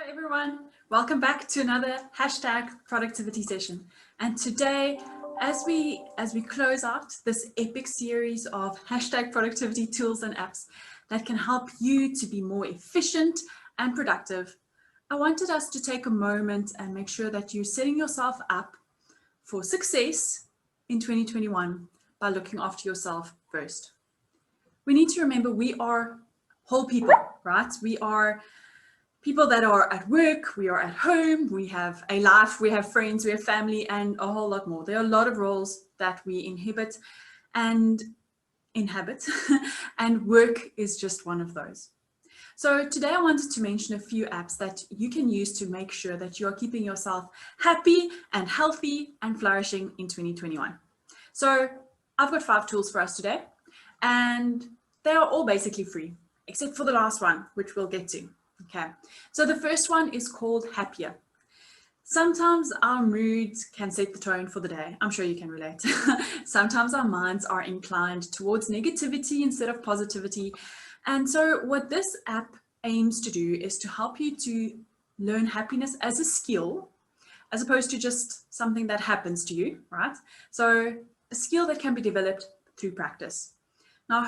Hello everyone, welcome back to another hashtag productivity session. And today, as we close out this epic series of hashtag productivity tools and apps that can help you to be more efficient and productive, I wanted us to take a moment and make sure that you're setting yourself up for success in 2021 by looking after yourself first. We need to remember we are whole people, right? We are people that are at work, we are at home, we have a life, we have friends, we have family, and a whole lot more. There are a lot of roles that we inhabit, and work is just one of those. So today I wanted to mention a few apps that you can use to make sure that you are keeping yourself happy and healthy and flourishing in 2021. So I've got 5 tools for us today, and they are all basically free, except for the last one, which we'll get to. Okay, so the first one is called Happier. Sometimes our moods can set the tone for the day. I'm sure you can relate. Sometimes our minds are inclined towards negativity instead of positivity. And so what this app aims to do is to help you to learn happiness as a skill, as opposed to just something that happens to you, right? So a skill that can be developed through practice. Now,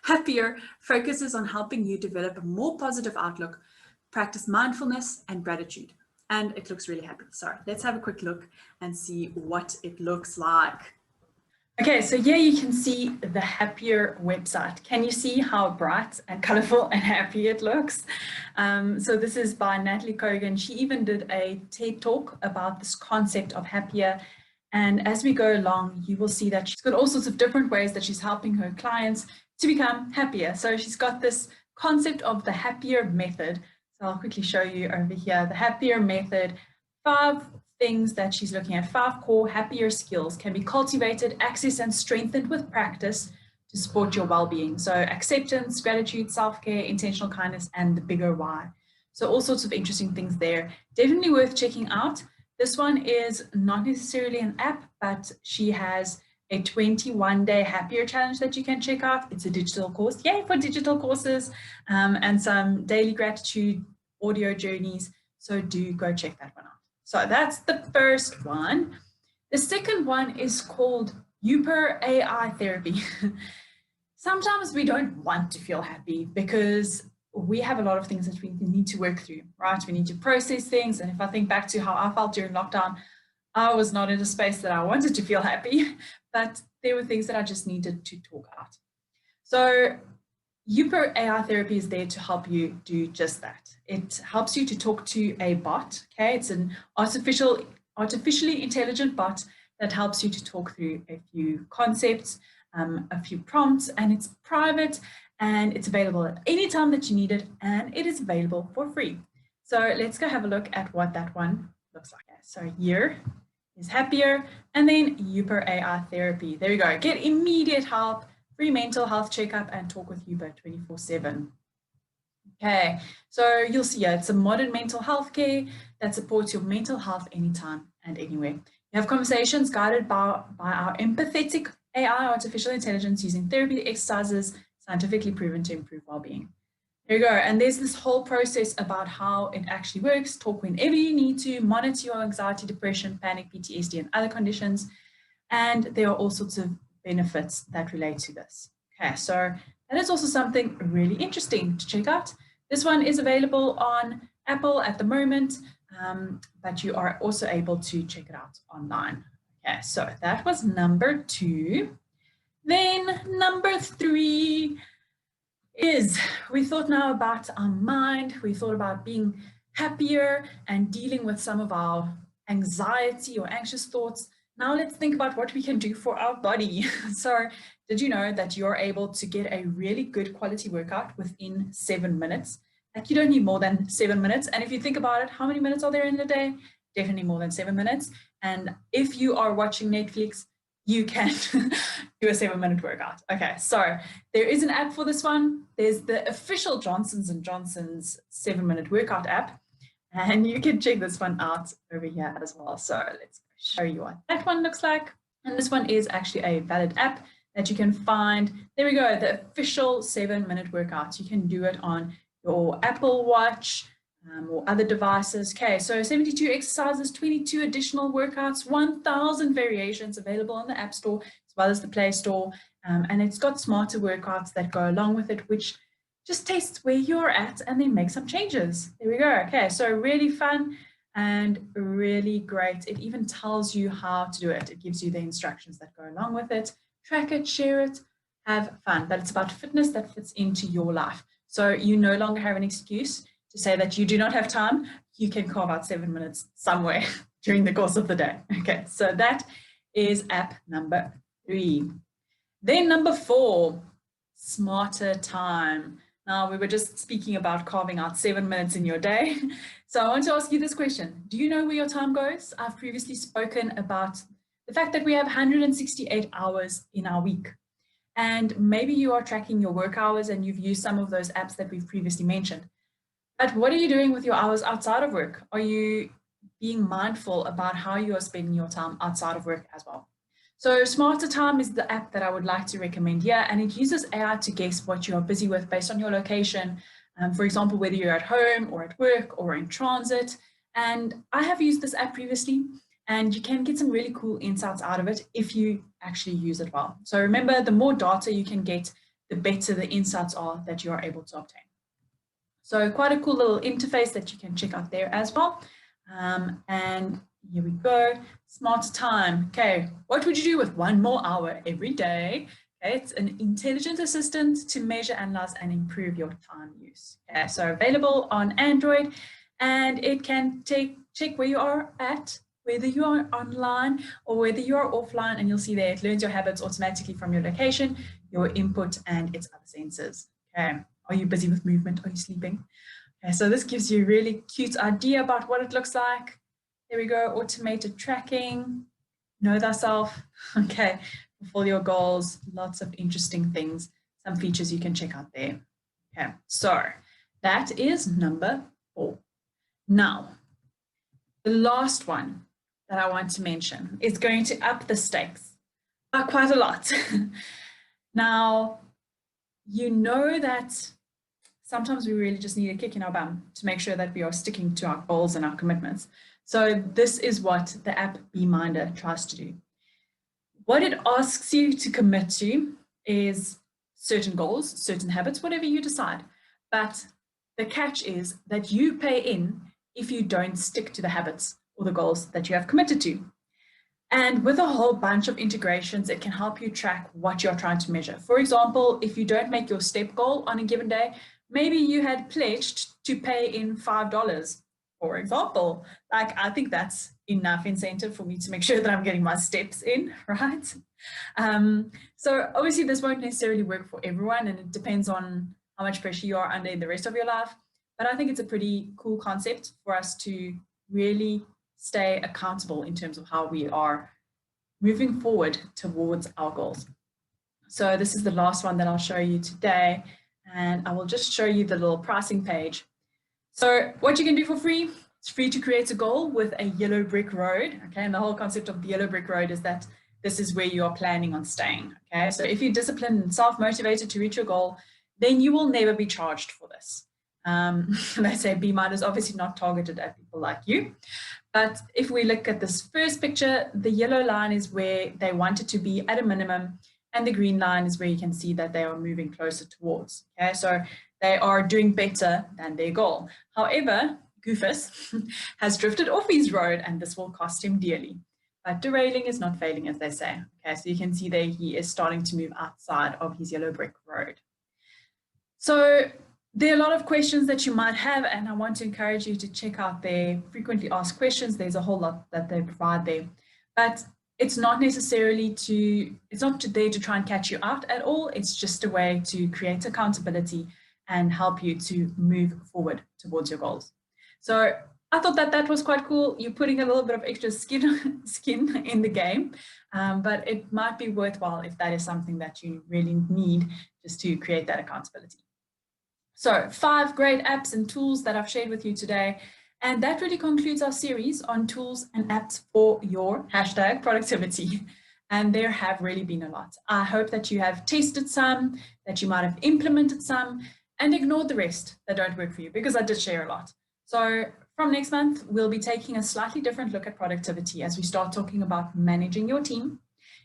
Happier focuses on helping you develop a more positive outlook, practice mindfulness and gratitude. And it looks really happy. So let's have a quick look and see what it looks like. Okay, so here you can see the Happier website. Can you see how bright and colorful and happy it looks? So this is by Natalie Kogan. She even did a TED talk about this concept of Happier. And as we go along, you will see that she's got all sorts of different ways that she's helping her clients to become happier. So she's got this concept of the Happier method. So I'll quickly show you over here, the Happier method. 5 things that she's looking at, 5 core happier skills can be cultivated, accessed, and strengthened with practice to support your well-being. So acceptance, gratitude, self-care, intentional kindness, and the bigger why. So all sorts of interesting things there. Definitely worth checking out. This one is not necessarily an app, but she has a 21-day Happier challenge that you can check out. It's a digital course, yay for digital courses, and some daily gratitude audio journeys. So do go check that one out. So that's the first one. The second one is called UPvisor AI therapy. Sometimes we don't want to feel happy because we have a lot of things that we need to work through, right? We need to process things. And if I think back to how I felt during lockdown, I was not in a space that I wanted to feel happy, but there were things that I just needed to talk out. So UPvisor AI therapy is there to help you do just that. It helps you to talk to a bot, okay? It's an artificially intelligent bot that helps you to talk through a few concepts, a few prompts, and it's private. And it's available at any time that you need it, and it is available for free. So let's go have a look at what that one looks like. So here is Happier, and then UPvisor AI therapy. There we go. Get immediate help, free mental health checkup, and talk with UPvisor 24/7. Okay, so you'll see here, it's a modern mental health care that supports your mental health anytime and anywhere. You have conversations guided by our empathetic AI, artificial intelligence, using therapy exercises scientifically proven to improve well-being. There you go. And there's this whole process about how it actually works. Talk whenever you need to, monitor your anxiety, depression, panic, PTSD, and other conditions. And there are all sorts of benefits that relate to this. Okay, so that is also something really interesting to check out. This one is available on Apple at the moment, but you are also able to check it out online. Okay, so that was number 2. Then number 3 is, we thought now about our mind, we thought about being happier and dealing with some of our anxiety or anxious thoughts. Now let's think about what we can do for our body. So did you know that you're able to get a really good quality workout within 7 minutes? Like you don't need more than 7 minutes. And if you think about it, how many minutes are there in the day? Definitely more than 7 minutes. And if you are watching Netflix, you can do a 7-minute workout. Okay, so there is an app for this one. There's the official Johnson's & Johnson's 7-minute workout app, and you can check this one out over here as well. So let's show you what that one looks like. And this one is actually a valid app that you can find. There we go, the official 7-minute workout. You can do it on your Apple Watch, or other devices. Okay, so 72 exercises, 22 additional workouts, 1,000 variations available on the App Store as well as the Play Store. And it's got smarter workouts that go along with it, which just tests where you're at and then make some changes. There we go. Okay, so really fun and really great. It even tells you how to do it. It gives you the instructions that go along with it. Track it, share it, have fun. But it's about fitness that fits into your life. So you no longer have an excuse to say that you do not have time. You can carve out 7 minutes somewhere during the course of the day. Okay, so that is app number 3. Then number 4, smarter time. Now, we were just speaking about carving out 7 minutes in your day. So I want to ask you this question. Do you know where your time goes? I've previously spoken about the fact that we have 168 hours in our week. And maybe you are tracking your work hours and you've used some of those apps that we've previously mentioned. But what are you doing with your hours outside of work? Are you being mindful about how you are spending your time outside of work as well? So Smarter Time is the app that I would like to recommend here, and it uses AI to guess what you are busy with based on your location. For example, whether you're at home or at work or in transit. And I have used this app previously, and you can get some really cool insights out of it if you actually use it well. So remember, the more data you can get, the better the insights are that you are able to obtain. So quite a cool little interface that you can check out there as well. And here we go, Smarter Time. Okay, what would you do with 1 more hour every day? Okay, it's an intelligent assistant to measure, analyze, and improve your time use. Okay, so available on Android, and it can check where you are at, whether you are online or whether you are offline, and you'll see there it learns your habits automatically from your location, your input, and its other sensors. Okay, are you busy with movement? Are you sleeping? Okay, so this gives you a really cute idea about what it looks like. There we go, automated tracking, know thyself, okay, fulfill your goals, lots of interesting things, some features you can check out there. Okay, so that is number 4. Now, the last one that I want to mention is going to up the stakes by quite a lot. Now, you know that sometimes we really just need a kick in our bum to make sure that we are sticking to our goals and our commitments. So this is what the app BeMinder tries to do. What it asks you to commit to is certain goals, certain habits, whatever you decide. But the catch is that you pay in if you don't stick to the habits or the goals that you have committed to. And with a whole bunch of integrations, it can help you track what you're trying to measure. For example, if you don't make your step goal on a given day, maybe you had pledged to pay in $5, for example. Like, I think that's enough incentive for me to make sure that I'm getting my steps in, right? So obviously this won't necessarily work for everyone, and it depends on how much pressure you are under in the rest of your life. But I think it's a pretty cool concept for us to really stay accountable in terms of how we are moving forward towards our goals. So this is the last one that I'll show you today, and I will just show you the little pricing page. So what you can do for free, it's free to create a goal with a yellow brick road. Okay, and the whole concept of the yellow brick road is that this is where you are planning on staying. Okay, so if you're disciplined and self-motivated to reach your goal, then you will never be charged for this. They say BeMinder is obviously not targeted at people like you. But if we look at this first picture, the yellow line is where they want it to be at a minimum, and the green line is where you can see that they are moving closer towards. Okay, so they are doing better than their goal. However, Goofus has drifted off his road, and this will cost him dearly. But derailing is not failing, as they say. Okay, so you can see there he is starting to move outside of his yellow brick road. So there are a lot of questions that you might have, and I want to encourage you to check out their frequently asked questions. There's a whole lot that they provide there, but it's not necessarily it's not there to try and catch you out at all. It's just a way to create accountability and help you to move forward towards your goals. So I thought that that was quite cool. You're putting a little bit of extra skin in the game, but it might be worthwhile if that is something that you really need just to create that accountability. So 5 great apps and tools that I've shared with you today. And that really concludes our series on tools and apps for your #productivity. And there have really been a lot. I hope that you have tested some, that you might have implemented some, and ignore the rest that don't work for you, because I did share a lot. So from next month, we'll be taking a slightly different look at productivity as we start talking about managing your team.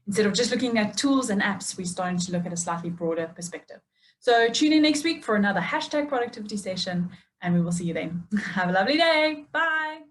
Instead of just looking at tools and apps, we're starting to look at a slightly broader perspective. So tune in next week for another #productivity session, and we will see you then. Have a lovely day. Bye.